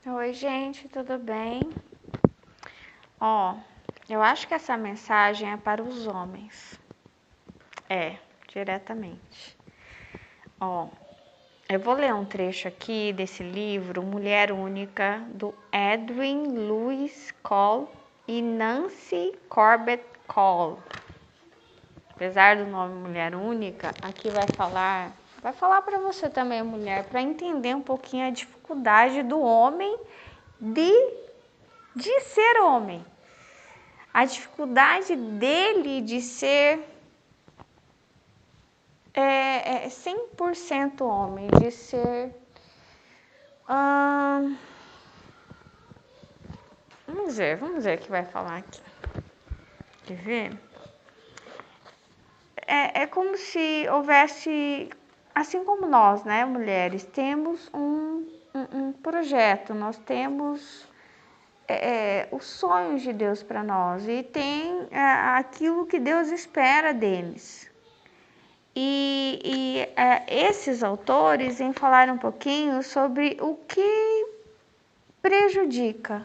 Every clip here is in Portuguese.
Oi, gente, tudo bem? Ó, eu acho que essa mensagem é para os homens. Diretamente. Ó, eu vou ler um trecho aqui desse livro, Mulher Única, do Edwin Lewis Cole e Nancy Corbett Cole. Apesar do nome Mulher Única, aqui vai falar para você também, mulher, para entender um pouquinho a dificuldade do homem de ser homem. A dificuldade dele de ser 100% homem, de ser... vamos ver o que vai falar aqui. Quer ver? É como se houvesse, assim como nós, né, mulheres, temos um projeto, nós temos os sonhos de Deus para nós e tem aquilo que Deus espera deles. E esses autores vêm falar um pouquinho sobre o que prejudica,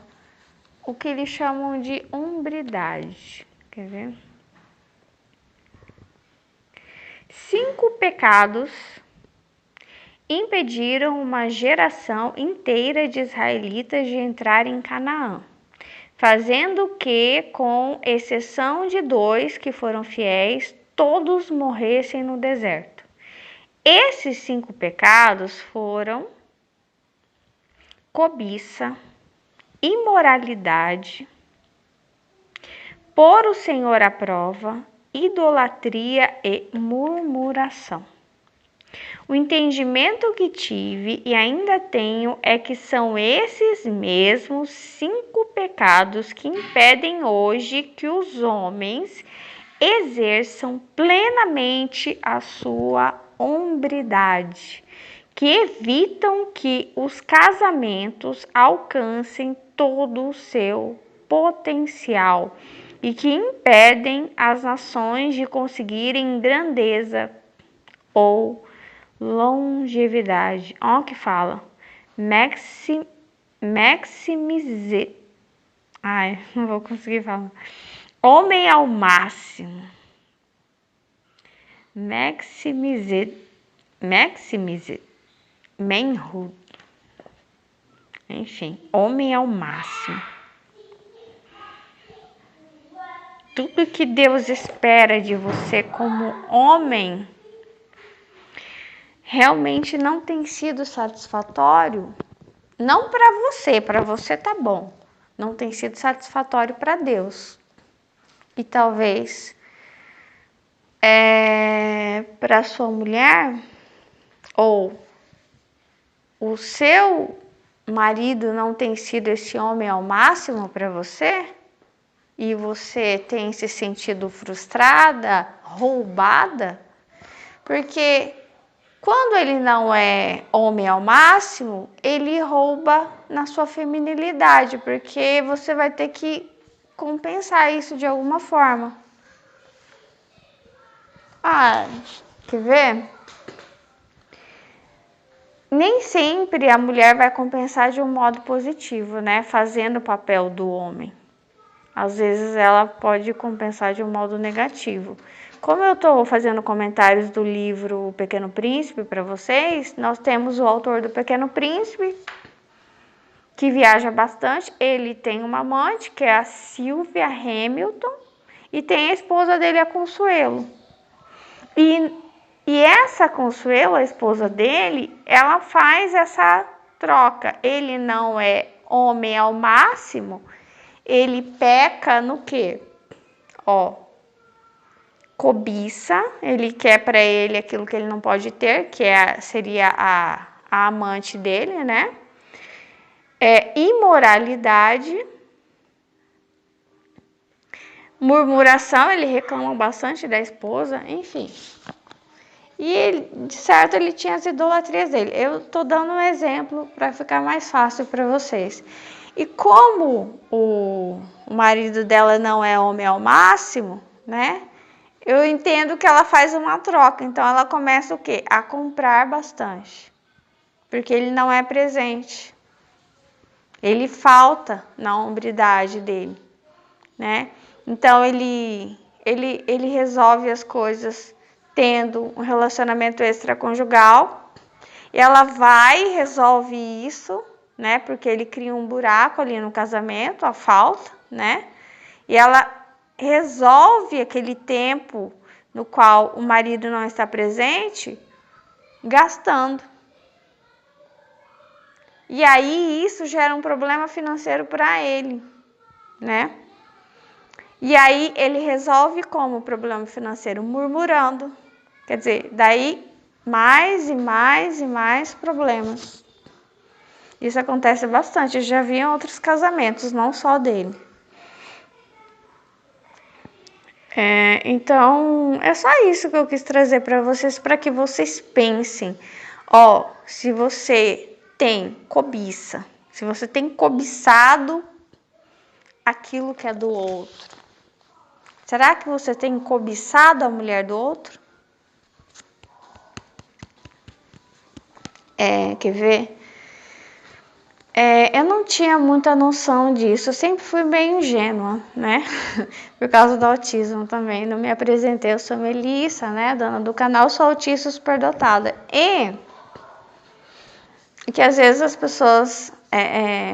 o que eles chamam de hombridade. Quer ver? 5 pecados impediram uma geração inteira de israelitas de entrar em Canaã, fazendo que, com exceção de 2 que foram fiéis, todos morressem no deserto. Esses 5 pecados foram cobiça, imoralidade, pôr o Senhor à prova, idolatria e murmuração. O entendimento que tive e ainda tenho é que são esses mesmos 5 pecados que impedem hoje que os homens exerçam plenamente a sua hombridade, que evitam que os casamentos alcancem todo o seu potencial e que impedem as nações de conseguirem grandeza ou longevidade. Olha o que fala. Maximize. Ai, não vou conseguir falar. Homem ao máximo. Maximize. Manhood. Enfim, homem ao máximo. Tudo que Deus espera de você como homem realmente não tem sido satisfatório. Não para você tá bom. Não tem sido satisfatório para Deus. E talvez para sua mulher ou o seu marido não tem sido esse homem ao máximo para você e você tem se sentido frustrada, roubada, porque quando ele não é homem ao máximo, ele rouba na sua feminilidade, porque você vai ter que compensar isso de alguma forma. Quer ver? Nem sempre a mulher vai compensar de um modo positivo, né? Fazendo o papel do homem. Às vezes ela pode compensar de um modo negativo. Como eu estou fazendo comentários do livro O Pequeno Príncipe para vocês, nós temos o autor do Pequeno Príncipe, que viaja bastante. Ele tem uma amante, que é a Sylvia Hamilton, e tem a esposa dele, a Consuelo. E essa Consuelo, a esposa dele, ela faz essa troca. Ele não é homem ao máximo, ele peca no quê? Cobiça, ele quer para ele aquilo que ele não pode ter, que seria a amante dele, né? Imoralidade, murmuração, ele reclama bastante da esposa, enfim. E ele, de certo, ele tinha as idolatrias dele. Eu tô dando um exemplo para ficar mais fácil para vocês. E como o marido dela não é homem ao máximo, né? Eu entendo que ela faz uma troca. Então ela começa o quê? A comprar bastante. porque ele não é presente. Ele falta na hombridade dele, né? Então ele resolve as coisas tendo um relacionamento extraconjugal. E ela vai e resolve isso, né? Porque ele cria um buraco ali no casamento, a falta, né? E ela resolve aquele tempo no qual o marido não está presente, gastando. E aí isso gera um problema financeiro para ele, né? E aí ele resolve como problema financeiro? Murmurando. Quer dizer, daí mais e mais e mais problemas. Isso acontece bastante, eu já vi em outros casamentos, não só dele. Então, é só isso que eu quis trazer para que vocês pensem. Ó, se você tem cobiça, se você tem cobiçado aquilo que é do outro, será que você tem cobiçado a mulher do outro? Quer ver? Eu não tinha muita noção disso, eu sempre fui meio ingênua, né? Por causa do autismo também. Não me apresentei, eu sou Melissa, né? Dona do canal, sou autista superdotada. E que às vezes as pessoas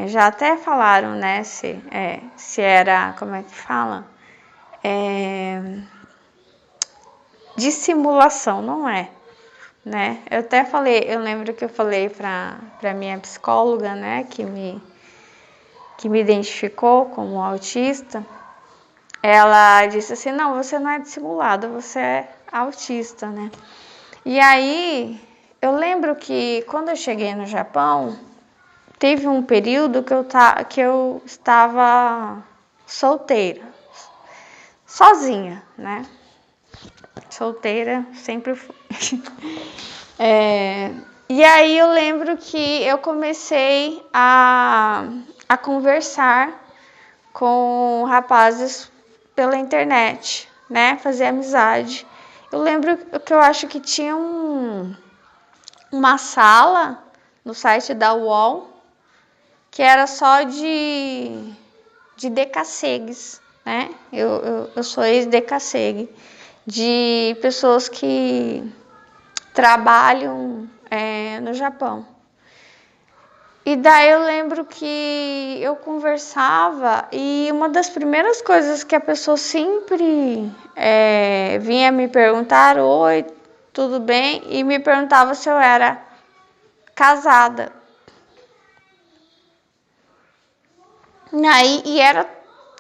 já até falaram, né? Se era, como é que fala? Dissimulação, não é? Né? Eu até falei, eu lembro que eu falei para minha psicóloga, né? Que me identificou como autista. Ela disse assim, não, você não é dissimulado, você é autista, né? E aí, eu lembro que quando eu cheguei no Japão, teve um período que eu estava solteira, sozinha, né? Solteira, sempre fui. E aí eu lembro que eu comecei a conversar com rapazes pela internet, né? Fazer amizade. Eu lembro que eu acho que tinha uma sala no site da UOL que era só de decassegues, né? Eu sou ex-decasseg, de pessoas que trabalham no Japão. E daí eu lembro que eu conversava e uma das primeiras coisas que a pessoa sempre vinha me perguntar, oi, tudo bem? E me perguntava se eu era casada.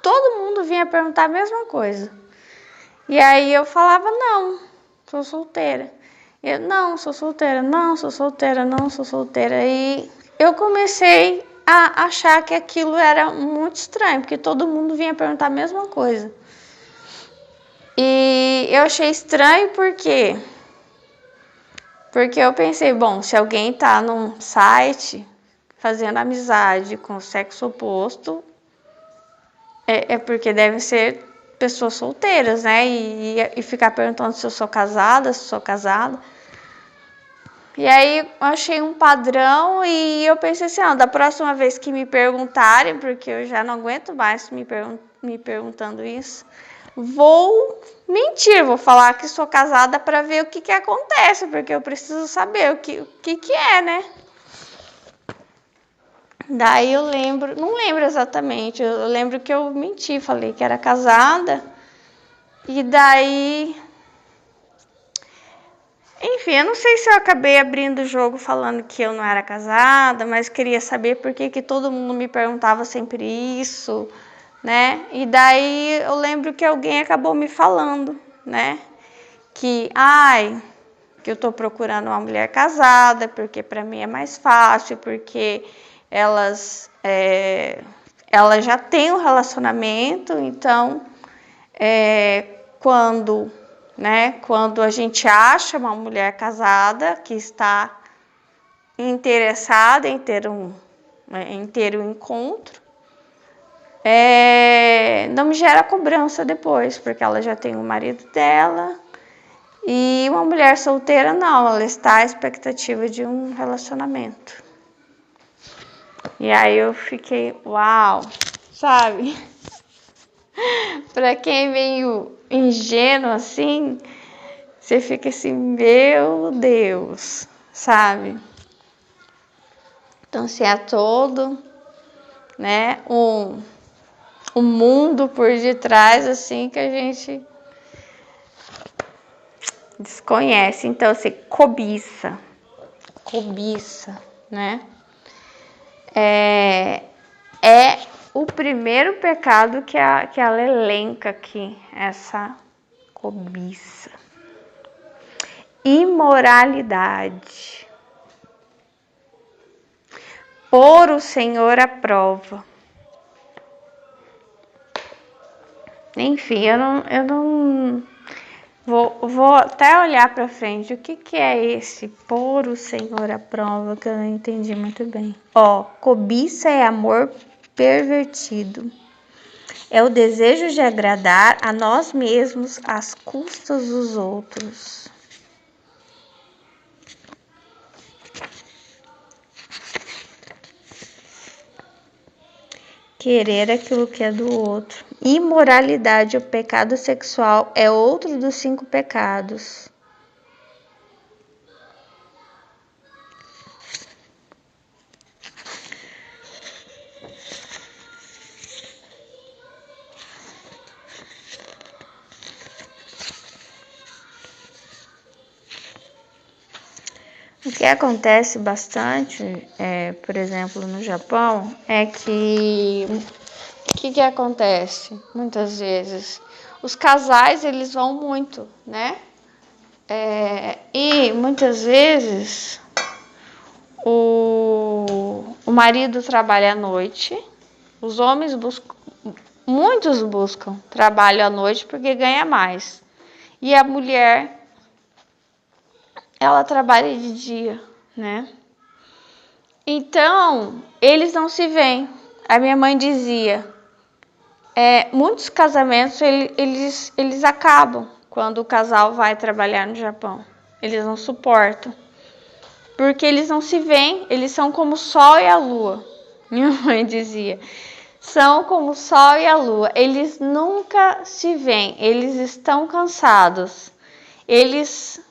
Todo mundo vinha perguntar a mesma coisa. E aí eu falava, não, sou solteira. Eu, não, sou solteira, não, sou solteira, não, sou solteira. E eu comecei a achar que aquilo era muito estranho, porque todo mundo vinha perguntar a mesma coisa. E eu achei estranho porque eu pensei, bom, se alguém tá num site fazendo amizade com o sexo oposto, é porque devem ser pessoas solteiras, né? E ficar perguntando se eu sou casada, se sou casada. E aí eu achei um padrão e eu pensei assim, da próxima vez que me perguntarem, porque eu já não aguento mais me perguntando isso, vou mentir, vou falar que sou casada para ver o que acontece, porque eu preciso saber o que é, né? Daí eu lembro, não lembro exatamente, eu lembro que eu menti, falei que era casada, e daí... Enfim, eu não sei se eu acabei abrindo o jogo falando que eu não era casada, mas queria saber por que todo mundo me perguntava sempre isso, né? E daí eu lembro que alguém acabou me falando, né? Que eu tô procurando uma mulher casada, porque para mim é mais fácil, porque elas já têm um relacionamento, então quando a gente acha uma mulher casada que está interessada em ter um encontro, não me gera cobrança depois, porque ela já tem o marido dela E uma mulher solteira não, ela está à expectativa de um relacionamento. E aí eu fiquei, uau, sabe? Pra quem é meio ingênuo assim, você fica assim, meu Deus, sabe? Então, se é todo, né, um mundo por detrás, assim, que a gente desconhece. Então, assim, cobiça, né? É o primeiro pecado que ela elenca aqui, essa cobiça. Imoralidade. Pôr o Senhor à prova. Enfim, eu não vou até olhar para frente. O que é esse pôr o Senhor à prova, que eu não entendi muito bem. Ó, cobiça é amor pervertido. É o desejo de agradar a nós mesmos às custas dos outros. Querer aquilo que é do outro. Imoralidade, o pecado sexual, é outro dos 5 pecados. O que acontece bastante, por exemplo, no Japão, é que o que acontece muitas vezes? Os casais, eles vão muito, né? E muitas vezes o marido trabalha à noite, os homens muitos buscam trabalho à noite porque ganha mais. E a mulher, ela trabalha de dia, né? Então, eles não se veem. A minha mãe dizia, muitos casamentos, eles acabam quando o casal vai trabalhar no Japão. Eles não suportam. Porque eles não se veem, eles são como o sol e a lua. Minha mãe dizia, são como o sol e a lua. Eles nunca se veem, eles estão cansados. Eles...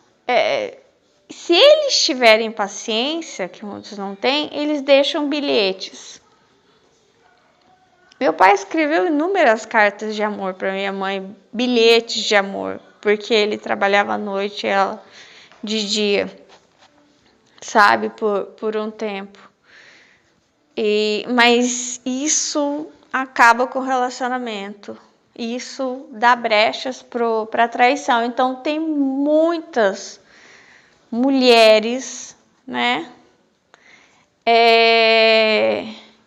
se eles tiverem paciência, que muitos não têm, eles deixam bilhetes. Meu pai escreveu inúmeras cartas de amor para minha mãe, bilhetes de amor, porque ele trabalhava à noite e ela de dia, sabe, por um tempo. Mas isso acaba com o relacionamento. Isso dá brechas para traição. Então tem muitas mulheres, né,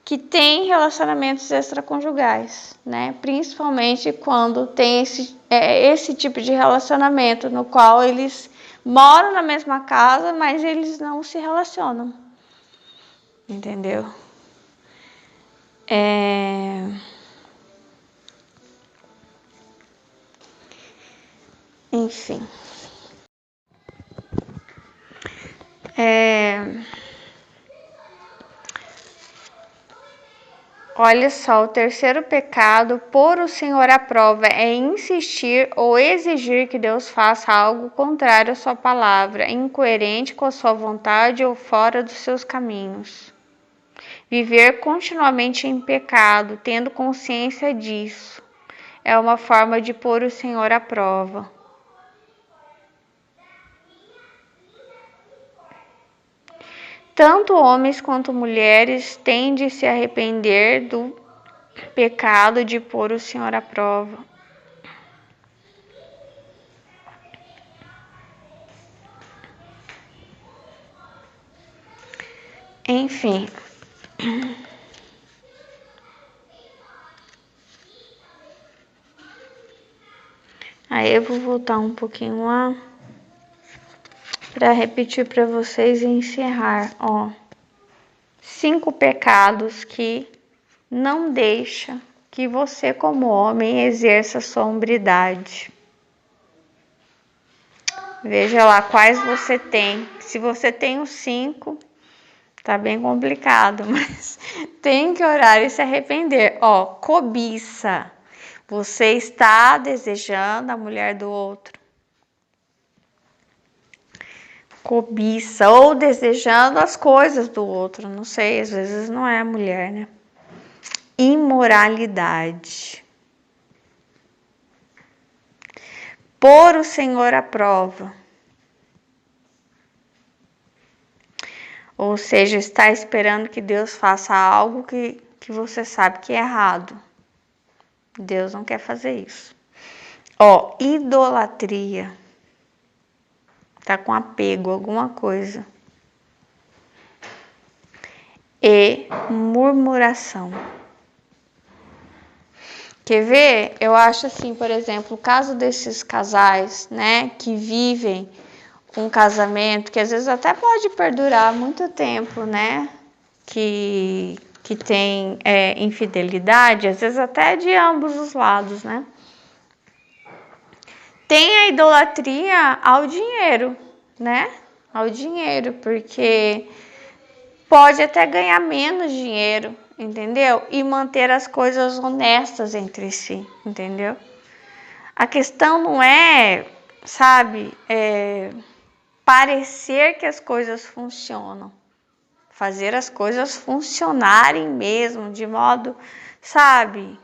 que têm relacionamentos extraconjugais, né, principalmente quando tem esse tipo de relacionamento no qual eles moram na mesma casa, mas eles não se relacionam, entendeu? Enfim. Olha só, o terceiro pecado, pôr o Senhor à prova, é insistir ou exigir que Deus faça algo contrário à sua palavra, incoerente com a sua vontade ou fora dos seus caminhos. Viver continuamente em pecado, tendo consciência disso, é uma forma de pôr o Senhor à prova. Tanto homens quanto mulheres têm de se arrepender do pecado de pôr o Senhor à prova. Enfim. Aí eu vou voltar um pouquinho lá para repetir para vocês e encerrar, ó. 5 pecados que não deixa que você como homem exerça sua hombridade. Veja lá quais você tem. Se você tem os 5, tá bem complicado, mas tem que orar e se arrepender. Ó, cobiça. Você está desejando a mulher do outro. Cobiça ou desejando as coisas do outro. Não sei, às vezes não é a mulher, né? Imoralidade. Pôr o Senhor à prova. Ou seja, está esperando que Deus faça algo que você sabe que é errado. Deus não quer fazer isso. Ó, idolatria. Tá com apego a alguma coisa. E murmuração. Quer ver? Eu acho assim, por exemplo, o caso desses casais, né, que vivem um casamento que às vezes até pode perdurar muito tempo, né, que tem infidelidade, às vezes até de ambos os lados, né? Tem a idolatria ao dinheiro, né? Ao dinheiro, porque pode até ganhar menos dinheiro, entendeu? E manter as coisas honestas entre si, entendeu? A questão não é, sabe, parecer que as coisas funcionam. Fazer as coisas funcionarem mesmo, de modo, sabe,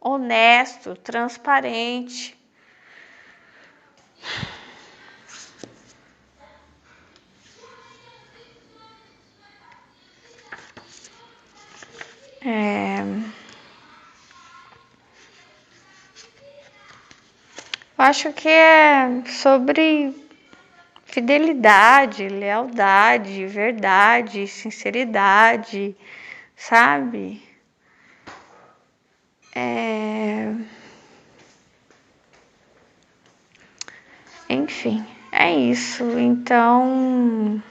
honesto, transparente. Eu acho que é sobre fidelidade, lealdade, verdade, sinceridade, sabe? Enfim, é isso. Então,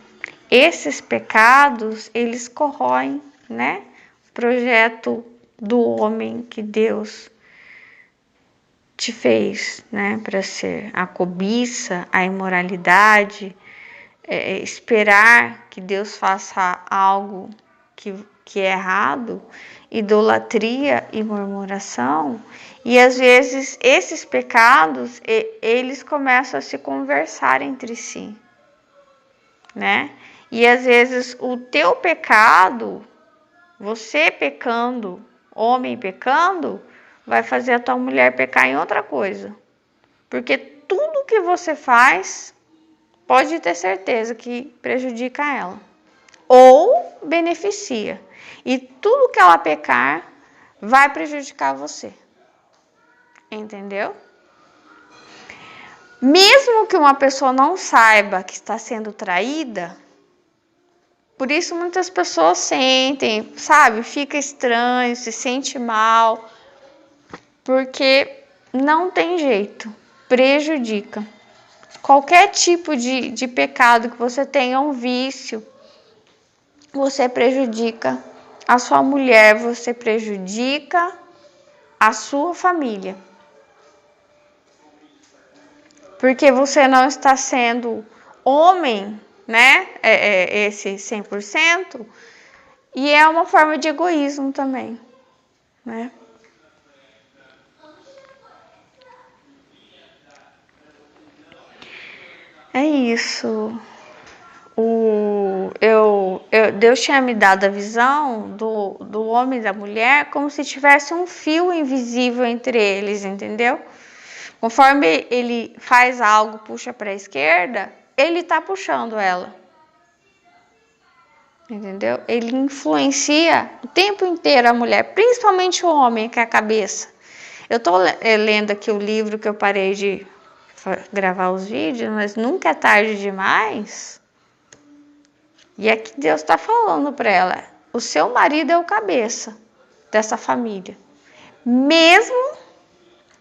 esses pecados, eles corroem, né? O projeto do homem que Deus te fez, né? Para ser a cobiça, a imoralidade, esperar que Deus faça algo que é errado, idolatria e murmuração, e às vezes esses pecados eles começam a se conversar entre si, né? E às vezes o teu pecado, você pecando, homem pecando, vai fazer a tua mulher pecar em outra coisa, porque tudo que você faz pode ter certeza que prejudica ela ou beneficia. E tudo que ela pecar vai prejudicar você. Entendeu? Mesmo que uma pessoa não saiba que está sendo traída, por isso muitas pessoas sentem, sabe? Fica estranho, se sente mal, porque não tem jeito, prejudica. Qualquer tipo de pecado que você tenha, um vício, você prejudica a sua mulher, você prejudica a sua família. Porque você não está sendo homem, né? Esse 100%, e é uma forma de egoísmo também, né? É isso. Deus tinha me dado a visão do homem e da mulher como se tivesse um fio invisível entre eles, entendeu? Conforme ele faz algo, puxa para a esquerda, ele está puxando ela. Entendeu? Ele influencia o tempo inteiro a mulher, principalmente o homem, que é a cabeça. Eu estou lendo aqui o livro que eu parei de gravar os vídeos, mas nunca é tarde demais. E é que Deus está falando para ela: o seu marido é o cabeça dessa família. Mesmo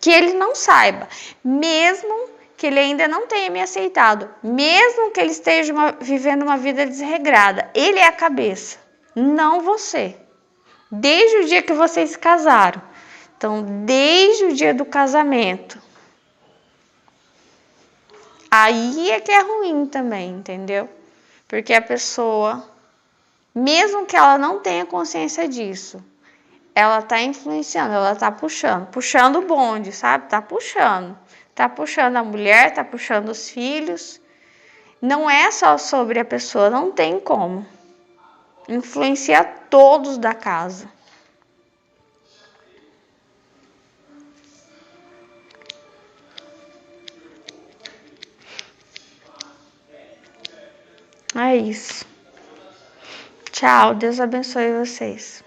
que ele não saiba, mesmo que ele ainda não tenha me aceitado, mesmo que ele esteja vivendo uma vida desregrada, ele é a cabeça, não você. Desde o dia que vocês se casaram. Então, desde o dia do casamento Aí é que é ruim também, entendeu? Porque a pessoa, mesmo que ela não tenha consciência disso, ela tá influenciando, ela tá puxando o bonde, sabe? Tá puxando. Tá puxando a mulher, tá puxando os filhos. Não é só sobre a pessoa, não tem como. Influencia todos da casa. É isso. Tchau, Deus abençoe vocês.